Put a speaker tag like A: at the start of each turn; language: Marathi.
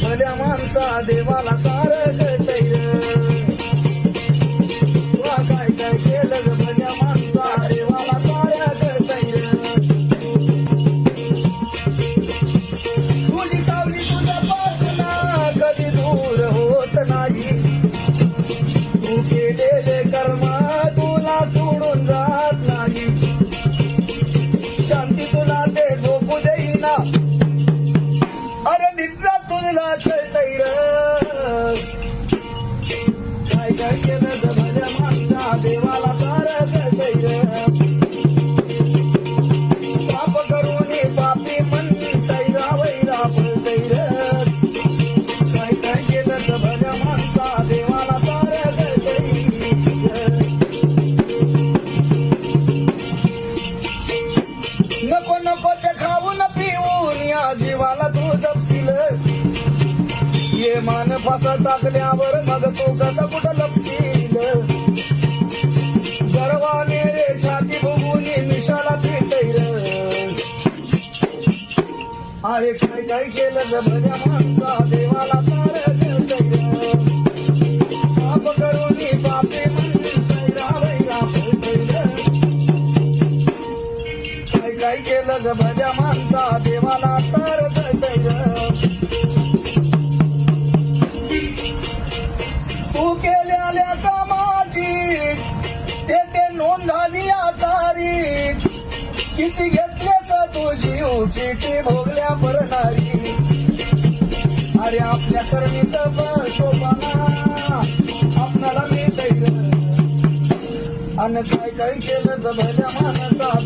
A: भल्या माणसा देवाला सारं कळतंय तुला काय काय केलं ग भल्या माणसा देवाला सारं कळतंय तुझी सावली तुझ्या पासना कधी दूर होत नाही तू केलेले कर्म तुला सोडून जात नाही शांती तुला ते झोपू देईना अरे निद्रा तुला कळतंय काय काय केलं ग भल्या माणसा देवाला सारं कळतंय पाप करून पापी मन सैरा वैरा पळतंय काय काय केलं ग भल्या माणसा देवाला सारं कळतंय नको नको ते खाऊन पिऊन या जीवाला तू जपशील ये मान फासा टाकल्यावर मग तू कसा कुठं लपशील गर्वाने रे छाती भुगून मिशाला पिटैर अरे काय काय केलं ग भल्या माणसा देवाला सारं कळतंय पाप करून पापे म्हणून सैरा वैरा पळतंय काय काय केलं ग भल्या माणसा देवाला सारं कळतंय तू केलेल्या कामाची ते नोंद झाली सारी किती घेतलेस तू जीव किती भोगल्या परणारी अरे आपल्या करणीचं फळ शोभाना आपल्याला मिळतंय आणि काय काय केलं ग भल्या माणसा